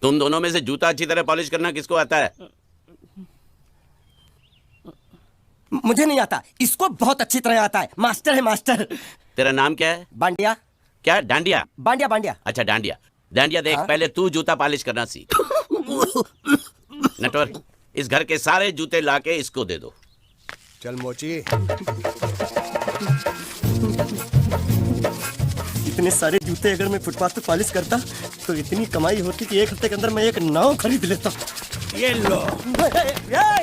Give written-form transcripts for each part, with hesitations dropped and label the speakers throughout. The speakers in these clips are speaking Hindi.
Speaker 1: तुम दोनों में से जूता अच्छी तरह पॉलिश करना किसको आता है?
Speaker 2: मुझे नहीं आता, इसको बहुत अच्छी तरह आता है। मास्टर है मास्टर।
Speaker 1: तेरा नाम क्या है?
Speaker 2: बांडिया।
Speaker 1: क्या? डांडिया?
Speaker 2: बांडिया बांडिया।
Speaker 1: अच्छा डांडिया। डांडिया देख, पहले तू जूता पॉलिश करना सीख। नटवर, इस घर के सारे जूते लाके इसको दे दो।
Speaker 3: चल मोची।
Speaker 2: इतने सारे जूते अगर मैं फुटपाथ पे पॉलिश करता तो इतनी कमाई होती कि एक हफ्ते के अंदर मैं एक नाव खरीद लेता।
Speaker 3: ये लो,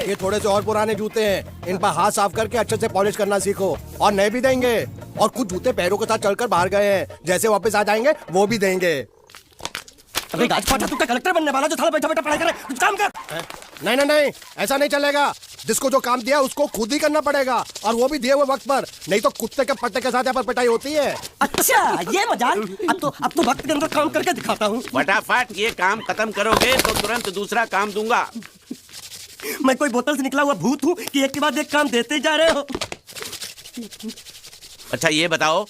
Speaker 3: ये थोड़े से और पुराने जूते हैं, इन पर हाथ साफ करके अच्छे से पॉलिश करना सीखो। और नए भी देंगे, और कुछ जूते पैरों के साथ चलकर बाहर गए हैं, जैसे वापस आ जाएंगे वो भी देंगे।
Speaker 2: अबे गाजपाटा, तू क्या कलेक्टर बनने वाला जो थाला बैठा बैठा पढ़ाई करे? कुछ काम कर।
Speaker 3: नहीं नहीं नहीं, ऐसा नहीं चलेगा। जिसको जो काम दिया उसको खुद ही करना पड़ेगा, और वो भी दिए हुए वक्त पर, नहीं तो कुत्ते के पट्टे के साथ यहाँ पर पिटाई होती है।
Speaker 2: अच्छा ये मजाल। अब तो वक्त के अंदर काम करके दिखाता हूँ।
Speaker 1: फटाफट ये काम खत्म करोगे तो तुरंत दूसरा काम दूंगा।
Speaker 2: मैं कोई बोतल से निकला हुआ भूत हूँ कि एक के बाद एक काम देते जा रहे हो?
Speaker 1: अच्छा ये बताओ,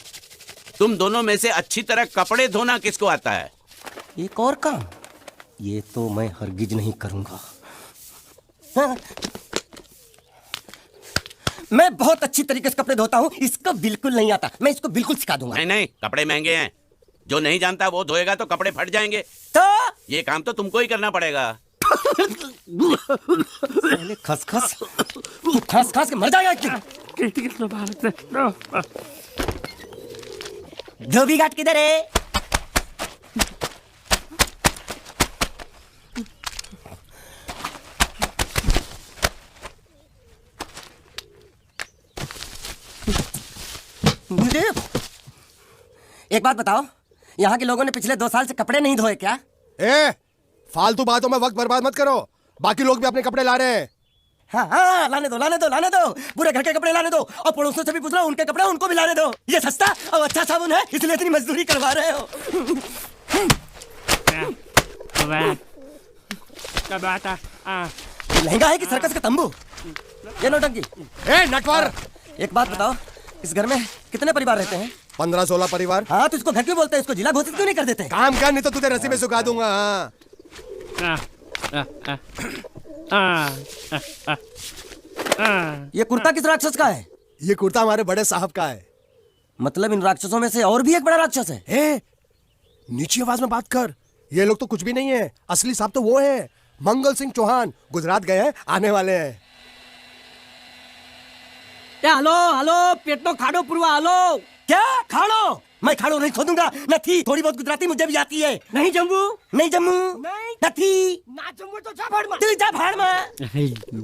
Speaker 1: तुम दोनों में से अच्छी तरह कपड़े धोना किसको आता है?
Speaker 2: एक और काम? ये तो मैं हरगिज नहीं करूंगा। हाँ। मैं बहुत अच्छी तरीके से कपड़े धोता हूँ, इसको बिल्कुल नहीं आता। मैं इसको बिल्कुल सिखा दूंगा।
Speaker 1: नहीं नहीं, कपड़े महंगे हैं, जो नहीं जानता वो धोएगा तो कपड़े फट जाएंगे।
Speaker 2: तो
Speaker 1: ये काम तो तुमको ही करना पड़ेगा।
Speaker 2: पहले खसखस, तू खस खस के मर जाएगा। धोबी घाट किधर है? एक बात बताओ, यहाँ के लोगों ने पिछले 2 साल से कपड़े नहीं धोए क्या?
Speaker 3: फालतू बातों में वक्त बर्बाद मत करो, बाकी लोग भी अपने कपड़े ला रहे हैं।
Speaker 2: हाँ हाँ, लाने दो लाने दो लाने दो, पूरे घर के कपड़े लाने दो, और पड़ोसों से भी पूछ लो, उनके कपड़े उनको भी लाने दो। ये सस्ता और अच्छा साबुन है, इसलिए इतनी मजदूरी करवा रहे हो। लहंगा है कि सर्कस का तंबू? ये नौटंकी।
Speaker 3: नटवर,
Speaker 2: एक बात बताओ, इस घर में कितने परिवार रहते हैं?
Speaker 3: 15-16 परिवार।
Speaker 2: हाँ, तो इसको घर क्यों बोलते हैं? इसको जिला घोषित क्यों नहीं कर देते?
Speaker 3: काम कर, नहीं तो तुझे रस्सी में सुखा दूंगा।
Speaker 2: ये कुर्ता किस राक्षस का है?
Speaker 3: ये कुर्ता हमारे बड़े साहब का है।
Speaker 2: मतलब इन राक्षसों में से और भी एक बड़ा राक्षस है?
Speaker 3: नीची आवाज में बात कर, ये लोग तो कुछ भी नहीं है। असली साहब तो वो है, मंगल सिंह चौहान। गुजरात गए हैं, आने वाले हैं।
Speaker 2: हेलो हेलो, पेटनो खाड़ो पुरवा। हेलो, क्या खाड़ो? मैं खाड़ो नहीं खोदूंगा। नहीं, थोड़ी बहुत गुजराती मुझे भी आती है। नहीं जम्मू, नहीं जम्मू, नहीं ना जम्मू तो जा भाड़ में। तू जा भाड़ में।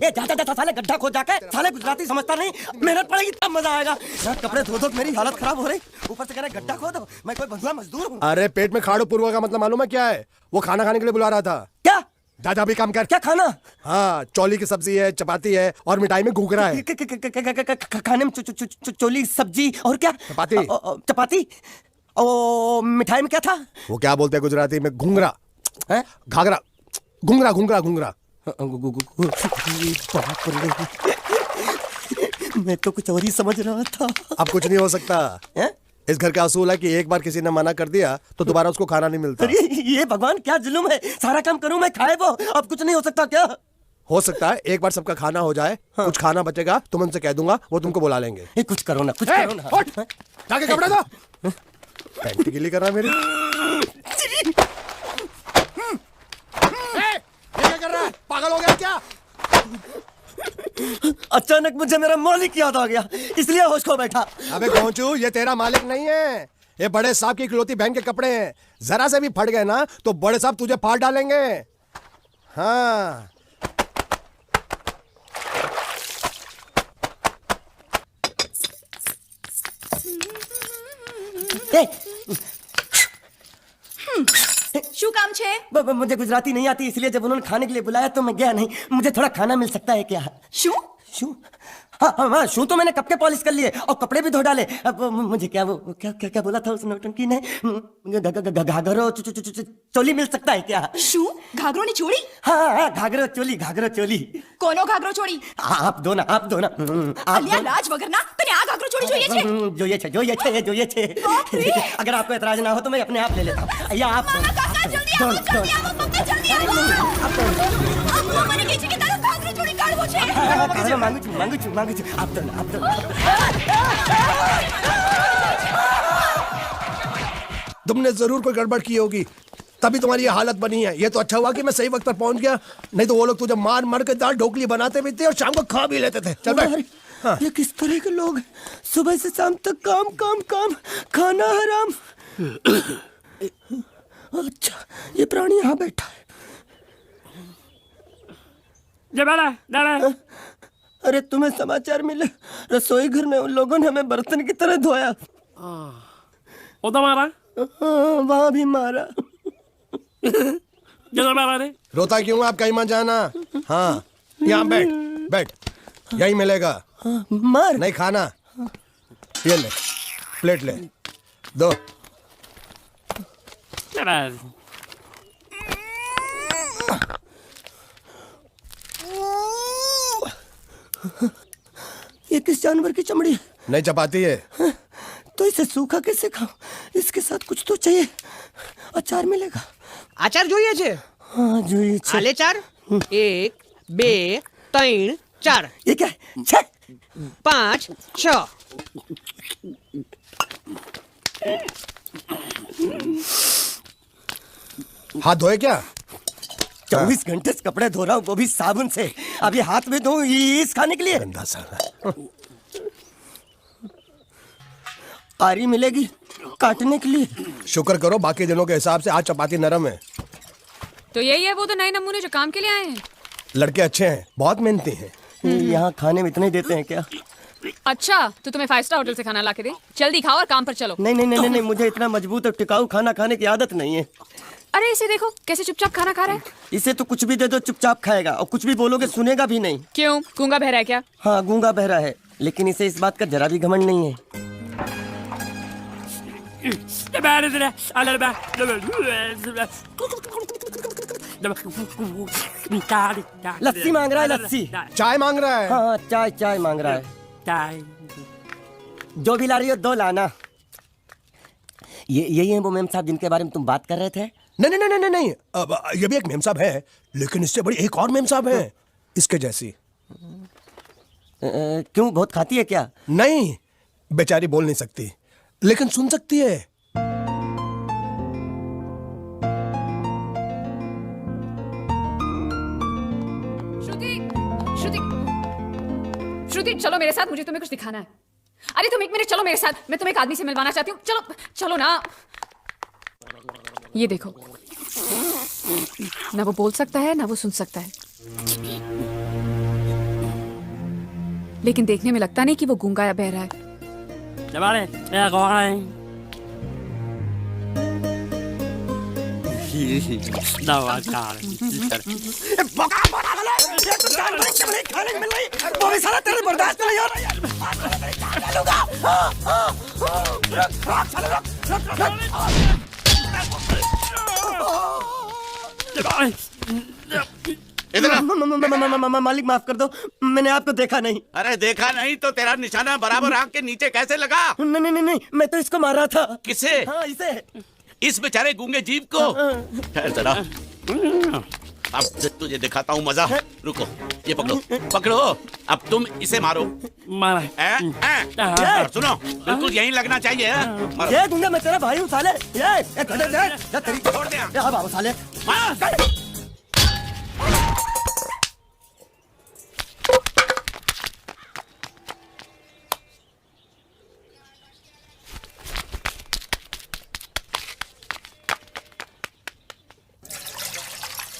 Speaker 2: ए जा जा साले, गड्ढा खोद जाके। साले गुजराती समझता नहीं, मेहनत पड़ेगी तब मजा आएगा। कपड़े धो धो मेरी हालत खराब हो रही, ऊपर से कह रहे गड्ढा खोदो। मैं कोई बंधुआ मजदूर हूँ?
Speaker 3: अरे पेट में खाड़ो पुरवा का मतलब मालूम है क्या है? वो खाना खाने के लिए बुला रहा था।
Speaker 2: क्या?
Speaker 3: दादा भी काम कर।
Speaker 2: क्या खाना?
Speaker 3: हाँ, चौली की सब्जी है, चपाती है, और मिठाई में घूघरा है।
Speaker 2: खाने में चोली सब्जी और क्या?
Speaker 3: चपाती।
Speaker 2: चपाती। ओ, मिठाई में क्या था?
Speaker 3: वो क्या बोलते हैं गुजराती में? घूंघरा है, घाघरा, घूंघरा घूंघरा घूंघरा।
Speaker 2: मैं तो कुछ और ही समझ रहा था।
Speaker 3: अब कुछ नहीं हो सकता है? इस घर का असूल है कि एक बार किसी ने मना कर दिया तो दोबारा उसको खाना नहीं मिलता।
Speaker 2: अरे ये भगवान क्या जुल्म है, सारा काम करूं मैं, खाए वो। अब कुछ नहीं हो सकता क्या?
Speaker 3: हो सकता है एक बार सबका खाना हो जाए। हाँ। कुछ खाना बचेगा तो मैं उनसे कह दूंगा, वो तुमको बुला लेंगे।
Speaker 2: कुछ करो ना, कुछ करो ना।
Speaker 3: जाके कपड़े दो। पैंटी गिली कर रहा है मेरी। ये क्या कर रहा है? पागल हो गया क्या?
Speaker 2: अचानक मुझे मेरा मालिक याद आ गया, इसलिए होश खो बैठा।
Speaker 3: अबे गोंचू, ये तेरा मालिक नहीं है, ये बड़े साहब की इकलौती बहन के कपड़े हैं। जरा से भी फट गए ना तो बड़े साहब तुझे फाड़ डालेंगे। हाँ,
Speaker 4: શું કામ છે?
Speaker 2: मुझे गुजराती नहीं आती, इसलिए जब उन्होंने खाने के लिए बुलाया तो मैं गया नहीं। मुझे थोड़ा खाना मिल सकता है क्या?
Speaker 4: શું?
Speaker 2: शू? हाँ, शू तो मैंने कब के पॉलिश कर लिए और कपड़े भी धो डाले। अब मुझे क्या वो क्या क्या क्या बोला था उस नौटंकी ने? घाघरो चोली मिल सकता है क्या?
Speaker 4: शू घाघरो ने छोड़ी?
Speaker 2: हाँ, घाघरो चोली।
Speaker 4: कोनो घाघरो छोड़ी?
Speaker 2: आप दो ना
Speaker 4: અલ્યા લાજ વગરના તને આ ઘાઘરો છોડી જોઈએ છે?
Speaker 2: જોઈએ છે। अगर आपको एतराज ना हो तो मैं अपने आप ले लेता हूँ। या आप
Speaker 4: કાકા જલ્દી આવો, જલ્દી આવો, પપ્પા જલ્દી આવો। અમ્મા મને કહે છે કે તારો ઘાઘરો છોડી કાઢવો છે।
Speaker 2: मांगू छू आप दो।
Speaker 3: तुमने जरूर कोई गड़बड़ की होगी, तभी तुम्हारी ये हालत बनी है। ये तो अच्छा हुआ कि मैं सही वक्त पर पहुंच गया, नहीं तो वो लोग तुझे मार के दाल ढोकली बनाते भी थे और शाम को खा भी लेते थे। चल बैठ। हाँ।
Speaker 2: ये किस तरह के लोग हैं? सुबह से शाम तक काम खाना हराम। अच्छा, ये प्राणी यहाँ बैठा है। अरे तुम्हें समाचार मिले? रसोई घर में उन लोगों ने हमें बर्तन की तरह धोया।
Speaker 5: मारा
Speaker 2: वहां भी मारा।
Speaker 3: रोता क्यों? आप कहीं मत जाना। हाँ, यहाँ बैठ, यही मिलेगा।
Speaker 2: मार
Speaker 3: नहीं खाना, ये ले, प्लेट ले, दो।
Speaker 2: ये किस जानवर की चमड़ी है?
Speaker 3: नहीं चपाती है।
Speaker 2: तो इसे सूखा कैसे खाऊं? इसके साथ कुछ तो चाहिए। अचार मिलेगा?
Speaker 6: આચાર જોઈએ છે?
Speaker 2: हाँ જોઈએ છે।
Speaker 6: આલે ચાર 1 2 3 4
Speaker 2: ये क्या है? छे!
Speaker 6: 5 6
Speaker 3: हाथ धोए क्या?
Speaker 2: 24 घंटे से कपड़े धो रहा हूँ, वो भी साबुन से। अब ये हाथ में धो इस खाने के लिए?
Speaker 3: गंदा साला।
Speaker 2: आरी मिलेगी काटने के लिए?
Speaker 3: शुक्र करो बाकी दिनों के हिसाब से आज चपाती नरम है।
Speaker 7: तो यही है वो तो नए नमूने जो काम के लिए आए हैं।
Speaker 3: लड़के अच्छे हैं, बहुत मेहनती हैं।
Speaker 2: यहाँ खाने में इतना ही देते हैं क्या?
Speaker 7: अच्छा तो तुम्हें 5 स्टार होटल से खाना ला के दे, जल्दी खाओ और काम पर चलो।
Speaker 2: नहीं, मुझे इतना मजबूत और टिकाऊ खाना खाने की आदत नहीं है।
Speaker 7: अरे इसे देखो कैसे चुपचाप खाना खा रहा है।
Speaker 2: इसे तो कुछ भी दे दो चुपचाप खाएगा, और कुछ भी बोलोगे सुनेगा भी नहीं।
Speaker 7: क्यों, गूंगा बहरा है क्या?
Speaker 2: हाँ, गूंगा बहरा है, लेकिन इसे इस बात का जरा भी घमंड नहीं है। लस्सी मांग रहा है, लस्सी।
Speaker 3: चाय मांग रहा है।
Speaker 2: हाँ, चाय मांग रहा है। जो भी ला रही हो 2 लाना। यही है वो मेम साहब जिनके बारे में तुम बात कर रहे थे?
Speaker 3: नहीं। अब ये भी एक मेम साहब है, लेकिन इससे बड़ी एक और मेम साहब है, इसके जैसी।
Speaker 2: क्यों, बहुत खाती है क्या?
Speaker 3: नहीं, बेचारी बोल नहीं सकती, लेकिन सुन सकती है।
Speaker 7: श्रुति चलो मेरे साथ, मुझे तुम्हें कुछ दिखाना है। अरे तुम 1 मिनट चलो मेरे साथ, मैं तुम्हें एक आदमी से मिलवाना चाहती हूँ। चलो ना। ये देखो, ना वो बोल सकता है ना वो सुन सकता है, लेकिन देखने में लगता नहीं कि वो गूंगा या बहरा है।
Speaker 2: मालिक माफ कर दो, मैंने आपको देखा नहीं।
Speaker 1: अरे देखा नहीं तो तेरा निशाना बराबर आंख के नीचे कैसे लगा?
Speaker 2: नहीं, मैं तो इसको मार रहा था।
Speaker 1: किसे?
Speaker 2: हाँ, इसे।
Speaker 1: इस बेचारे गूंगे जीव को? ठहर जरा, अब तुझे दिखाता हूँ मजा। रुको, ये पकड़ो। अब तुम इसे मारो। सुनो, बिल्कुल यहीं लगना चाहिए।
Speaker 2: ये गूंगा, मैं तेरा भाई हूँ साले।
Speaker 1: छोड़ दे।
Speaker 2: बाबू साले।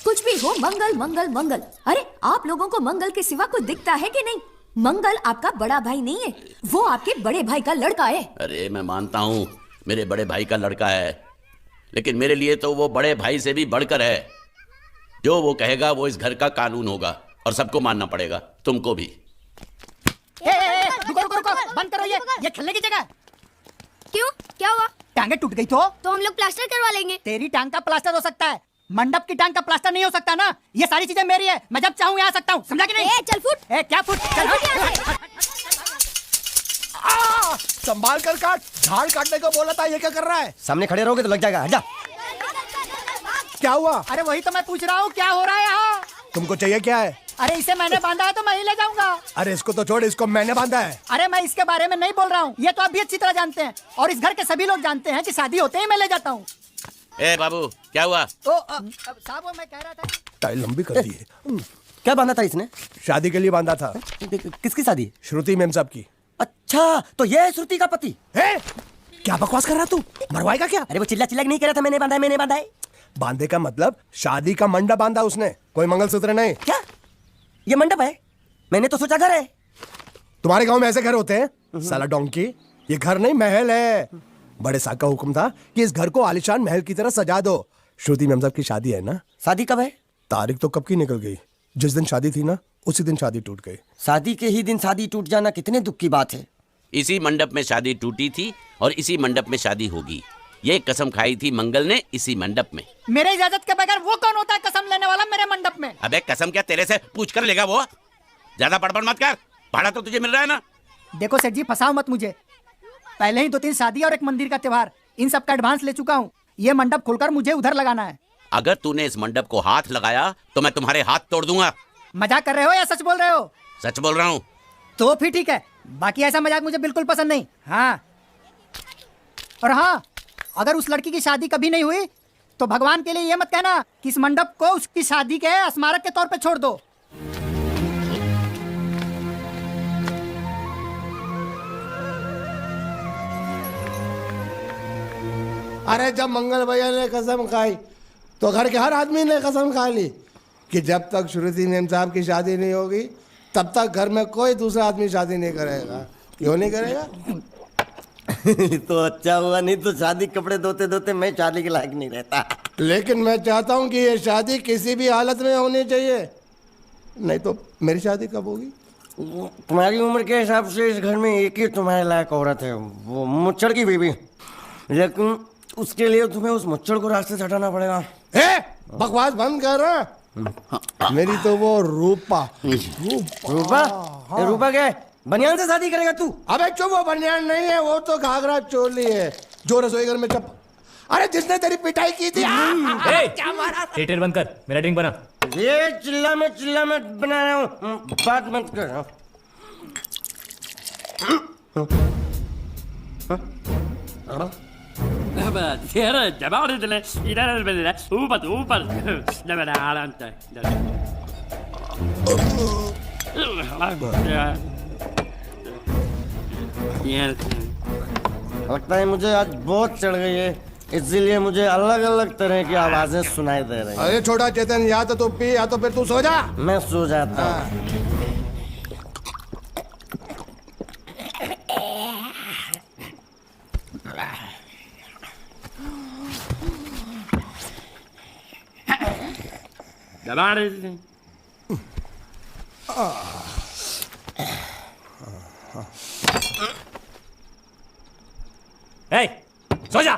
Speaker 4: कुछ भी हो, मंगल मंगल मंगल। अरे आप लोगों को मंगल के सिवा कुछ दिखता है कि नहीं? मंगल आपका बड़ा भाई नहीं है, वो आपके बड़े भाई का लड़का है।
Speaker 1: अरे मैं मानता हूँ मेरे बड़े भाई का लड़का है, लेकिन मेरे लिए तो वो बड़े भाई से भी बढ़कर है। जो वो कहेगा वो इस घर का कानून होगा और सबको मानना पड़ेगा, तुमको भी।
Speaker 2: ए,
Speaker 5: ये खेलने की जगह है।
Speaker 8: क्यों, क्या हुआ?
Speaker 5: टांगे टूट गई तो
Speaker 8: हम लोग प्लास्टर करवा लेंगे।
Speaker 5: तेरी टांग का प्लास्टर हो सकता है, मंडप की टांग का प्लास्टर नहीं हो सकता ना। ये सारी चीजें मेरी है, मैं जब चाहूँ यहाँ आ सकता हूँ, समझा कि नहीं?
Speaker 8: चल फुट।
Speaker 5: क्या फुट? चल हट।
Speaker 3: संभाल कर काट, झाड़ काटने को बोला था, ये क्या कर रहा है?
Speaker 2: सामने खड़े रहोगे तो लग जाएगा, हट जा।
Speaker 3: क्या हुआ?
Speaker 5: अरे वही तो मैं पूछ रहा हूँ, क्या हो रहा है यहाँ?
Speaker 3: तुमको चाहिए क्या है?
Speaker 5: अरे इसे मैंने बांधा है तो मैं ही ले जाऊंगा।
Speaker 3: अरे इसको तो छोड़, इसको मैंने बांधा है।
Speaker 5: अरे मैं इसके बारे में नहीं बोल रहा हूँ, ये तो आप भी अच्छी तरह जानते हैं और इस घर के सभी लोग जानते हैं कि शादी होते ही मैं ले जाता हूँ।
Speaker 1: ए बाबू, क्या हुआ?
Speaker 5: साहब वो मैं कह रहा था,
Speaker 3: टाई लंबी कर दी है।
Speaker 2: क्या बांधा था इसने?
Speaker 3: शादी के लिए बांधा था।
Speaker 2: किसकी शादी?
Speaker 3: श्रुति मैम साहब की।
Speaker 2: अच्छा, तो ये है श्रुति का पति?
Speaker 3: है? क्या बकवास कर रहा तू? मरवाएगा क्या?
Speaker 2: अरे वो चिल्ला चिल्ला के नहीं कह रहा था मैंने बांधा है, मैंने बांधा है।
Speaker 3: बांधे का मतलब शादी का मंडप बांधा उसने, कोई मंगलसूत्र नहीं।
Speaker 2: क्या ये मंडप है? मैंने तो सोचा घर है।
Speaker 3: तुम्हारे गांव में ऐसे घर होते हैं साला डोंकी? ये घर नहीं, महल है। बड़े साहब का हुक्म था कि इस घर को आलीशान महल की तरह सजा दो। श्रुति मैम साहब की शादी है ना?
Speaker 2: शादी कब है?
Speaker 3: तारीख तो कब की निकल गई। जिस दिन शादी थी ना, उसी दिन शादी टूट गई।
Speaker 2: शादी के ही दिन शादी टूट जाना कितने दुख की बात है।
Speaker 1: इसी मंडप में शादी टूटी थी और इसी मंडप में शादी होगी। ये कसम खाई थी मंगल ने इसी मंडप में।
Speaker 5: मेरे इजाजत के बगैर वो कौन होता है कसम लेने वाला मेरे मंडप में?
Speaker 1: अबे कसम क्या तेरे से पूछ कर लेगा वो? ज्यादा बड़बड़ मत कर, भाड़ा तो तुझे मिल रहा है ना।
Speaker 5: देखो सेठ जी, फंसाओ मत मुझे। पहले ही 2-3 शादी और एक मंदिर का त्योहार, इन सब का एडवांस ले चुका हूँ। ये मंडप खोलकर मुझे उधर लगाना है।
Speaker 1: अगर तूने इस मंडप को हाथ लगाया तो मैं तुम्हारे हाथ तोड़ दूंगा।
Speaker 5: मजाक कर रहे हो या सच बोल रहे हो?
Speaker 1: सच बोल रहा हूँ।
Speaker 5: तो फिर ठीक है, बाकी ऐसा मजाक मुझे बिल्कुल पसंद नहीं। हाँ, और हाँ, अगर उस लड़की की शादी कभी नहीं हुई तो भगवान के लिए ये मत कहना कि इस मंडप को उसकी शादी के स्मारक के तौर पे छोड़ दो।
Speaker 3: अरे जब मंगल भैया ने कसम खाई तो घर के हर आदमी ने कसम खा ली कि जब तक श्रुति मैम साहब की शादी नहीं होगी तब तक घर में कोई दूसरा आदमी शादी नहीं करेगा। क्यों नहीं करेगा?
Speaker 2: तो अच्छा हुआ, नहीं तो शादी कपड़े धोते धोते मैं शादी के लायक नहीं रहता।
Speaker 3: लेकिन मैं चाहता हूँ कि ये शादी किसी भी हालत में होनी चाहिए, नहीं तो मेरी शादी कब होगी?
Speaker 2: तुम्हारी उम्र के हिसाब से इस घर में एक ही तुम्हारे लायक औरत है, वो मुच्छड़ की बीवी। लेकिन उसके लिए तुम्हें उस मुच्छड़ को रास्ते से हटाना पड़ेगा।
Speaker 3: बकवास बंद कर। मेरी तो वो रूपा।
Speaker 2: रूपा? रूपा क्या है? बनियान से शादी करेगा तू?
Speaker 3: अबे चुप, वो बनियान नहीं है, वो तो घाघरा चोली है जो रसोई घर में चप। अरे जिसने तेरी पिटाई की थी। क्या मारा?
Speaker 9: थिएटर बंद कर, मेरा ड्रिंक बना।
Speaker 2: ये चिल्ला में बना रहा हूँ, बात मत कर। लगता है मुझे आज बहुत चढ़ गई है, इसीलिए मुझे अलग अलग तरह की आवाजें सुनाई दे रही हैं।
Speaker 3: अरे छोटा चेतन, या तो तू पी या तो फिर तू सो जा।
Speaker 2: मैं सो जाता हूँ।
Speaker 9: सो जा।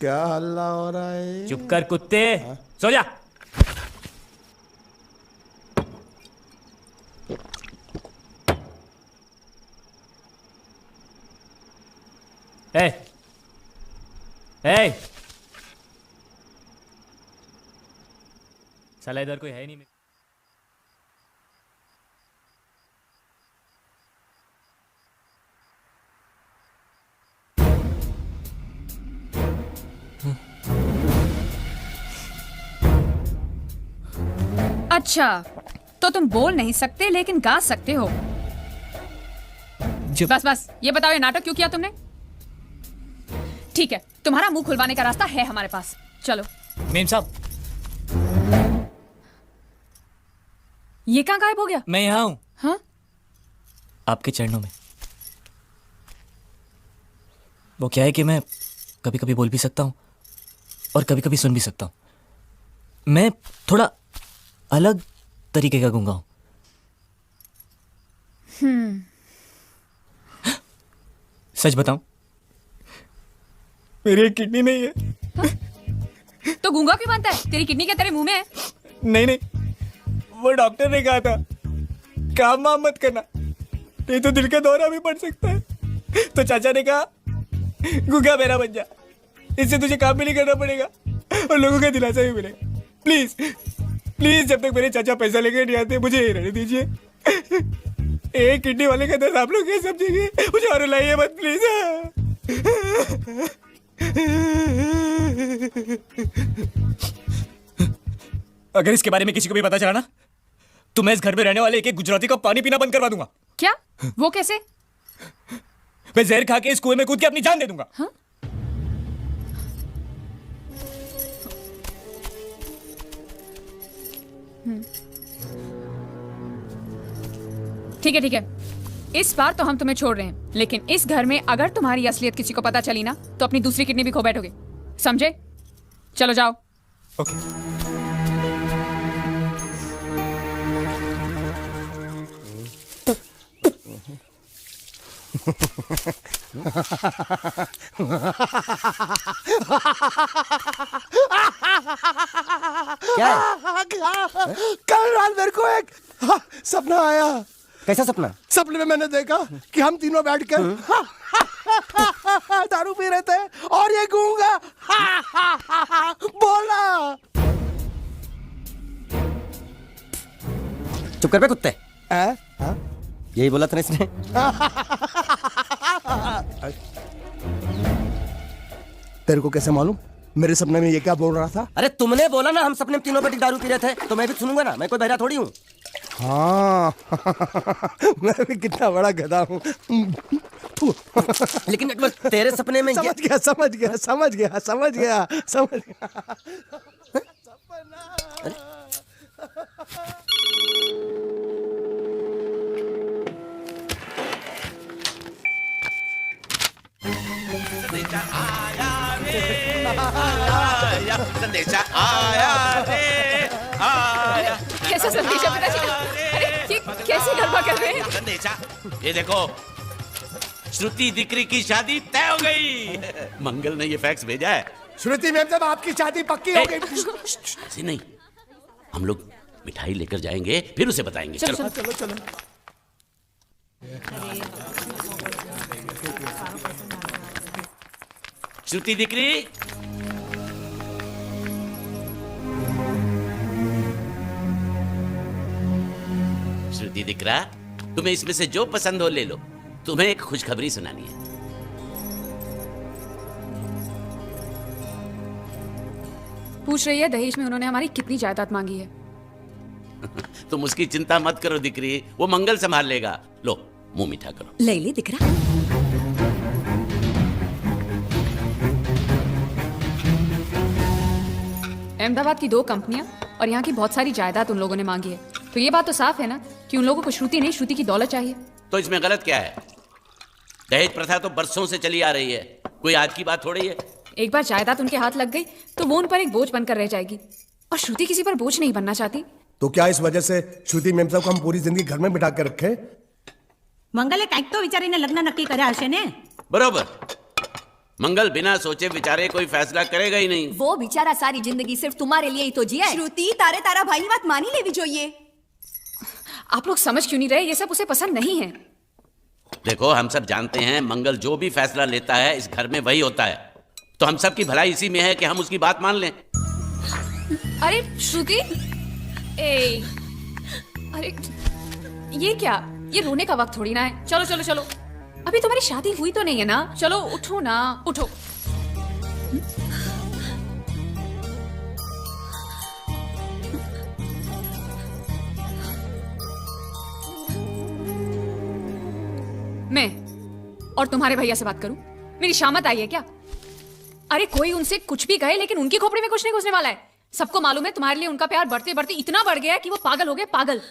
Speaker 3: क्या हल्ला हो रहा है?
Speaker 9: चुप कर कुत्ते, सो जा। साला इधर कोई है नहीं।
Speaker 7: अच्छा, तो तुम बोल नहीं सकते लेकिन गा सकते हो। बस बस ये बताओ, ये नाटक क्यों किया तुमने? ठीक है, तुम्हारा मुंह खुलवाने का रास्ता है हमारे पास, चलो।
Speaker 9: मेम साहब,
Speaker 7: ये कहाँ गायब हो गया?
Speaker 9: मैं यहाँ हूँ।
Speaker 7: हाँ?
Speaker 9: आपके चरणों में। वो क्या है कि मैं कभी कभी बोल भी सकता हूँ और कभी कभी सुन भी सकता हूँ। मैं थोड़ा अलग तरीके का गूंगा हूं। सच बताऊं, मेरी एक किडनी नहीं है।
Speaker 7: तो गूंगा क्यों बनता है? तेरी किडनी क्या तेरे मुंह में है?
Speaker 9: नहीं, वो डॉक्टर ने कहा था काम वाम मत करना, नहीं तो दिल का दौरा भी पड़ सकता है। तो चाचा ने कहा गूंगा मेरा बन जा, इससे तुझे काम भी नहीं करना पड़ेगा और लोगों का दिलासा भी मिलेगा। प्लीज प्लीज, जब तक मेरे चाचा पैसा लेके नहीं आते मुझे यही रहने दीजिए। एक किडनी वाले का दर्द आप लोग क्या समझेंगे, मुझे और रुलाइए मत प्लीज। अगर इसके बारे में किसी को भी पता चला ना, तो मैं इस घर में रहने वाले एक एक गुजराती का पानी पीना बंद करवा दूंगा।
Speaker 7: क्या? वो कैसे?
Speaker 9: मैं जहर खा के इस कुएं में कूद के अपनी जान दे दूंगा।
Speaker 7: हाँ? ठीक है, इस बार तो हम तुम्हें छोड़ रहे हैं, लेकिन इस घर में अगर तुम्हारी असलियत किसी को पता चली ना, तो अपनी दूसरी किडनी भी खो बैठोगे, समझे? चलो जाओ।
Speaker 9: ओके।
Speaker 2: क्या है?
Speaker 3: कल रात मेरे को एक सपना आया।
Speaker 2: कैसा सपना?
Speaker 3: सपने में मैंने देखा कि हम तीनों बैठ कर दारू पी रहे थे और ये गूंगा बोला।
Speaker 2: चुप कर बे कुत्ते।
Speaker 3: हाँ?
Speaker 2: यही बोला था इसने।
Speaker 3: तेरे को कैसे मालूम मेरे सपने में ये क्या बोल रहा था?
Speaker 2: अरे तुमने बोला ना हम सपने में तीनों बैठ के दारू पी रहे थे, तो मैं भी सुनूंगा ना, मैं कोई बहरा थोड़ी हूँ।
Speaker 3: हाँ मैं भी कितना बड़ा गधा हूँ।
Speaker 2: लेकिन एक बार तेरे सपने में
Speaker 3: समझ गया।
Speaker 1: संदेशा आया रे, आया।
Speaker 7: कैसा संदेशा पिताजी? अरे ये कैसे गड़बड़ कर रहे हैं?
Speaker 1: संदेशा, ये देखो, श्रुति दिक्री की शादी तय हो गई। मंगल ने ये फैक्स भेजा है।
Speaker 3: श्रुति मैम साहब आपकी शादी पक्की हो गई।
Speaker 1: ऐसे नहीं, हम लोग मिठाई लेकर जाएंगे, फिर उसे बताएंगे। चलो। श्रुति दिक्री, श्रुति दिक्रा, तुम्हें इसमें से जो पसंद हो ले लो। तुम्हें एक खुशखबरी सुनानी है।
Speaker 7: पूछ रही है दहेज में उन्होंने हमारी कितनी जायदाद मांगी है।
Speaker 1: तुम उसकी चिंता मत करो दिक्री, वो मंगल संभाल लेगा। लो मुंह मीठा करो।
Speaker 4: ले ले दिख रहा।
Speaker 7: अहमदाबाद की 2 कंपनियां और यहाँ की बहुत सारी जायदाद उन लोगों ने मांगी है, तो ये बात तो साफ है ना कि उन लोगों को श्रुति नहीं, श्रुति की दौलत चाहिए।
Speaker 1: तो इसमें गलत क्या है? दहेज प्रथा तो बरसों से चली आ रही है, कोई आज की बात थोड़ी है।
Speaker 7: एक बार जायदाद उनके हाथ लग गई तो वो उन पर एक बोझ बनकर रह जाएगी, और श्रुति किसी पर बोझ नहीं बनना चाहती।
Speaker 3: तो क्या इस वजह से श्रुति मैम साहब को हम पूरी जिंदगी घर में बिठा कर रखे?
Speaker 10: મંગલે કાંઈક તો વિચારીને લગ્ન નક્કી કર્યા હશે ને?
Speaker 1: बरोबर, मंगल बिना सोचे विचारे कोई फैसला करेगा ही नहीं।
Speaker 4: वो बेचारा सारी जिंदगी सिर्फ तुम्हारे लिए ही तो जिया है। श्रुति तारे तारा भाई बात मानी लेवी જોઈએ।
Speaker 7: आप लोग समझ क्यों नहीं रहे? ये सब उसे पसंद नहीं है।
Speaker 1: देखो, हम सब जानते हैं मंगल जो भी फैसला लेता है इस घर में वही होता है, तो हम सब की भलाई इसी में है कि हम उसकी बात मान लें।
Speaker 7: अरे श्रुति, अरे ये क्या? ये रोने का वक्त थोड़ी ना है। चलो चलो चलो, अभी तुम्हारी शादी हुई तो नहीं है ना? चलो उठो ना, उठो। मैं और तुम्हारे भैया से बात करूं? मेरी शामत आई है क्या? अरे कोई उनसे कुछ भी कहे, लेकिन उनकी खोपड़ी में कुछ नहीं घुसने वाला है। सबको मालूम है तुम्हारे लिए उनका प्यार बढ़ते बढ़ते इतना बढ़ गया है कि वो पागल हो गए, पागल।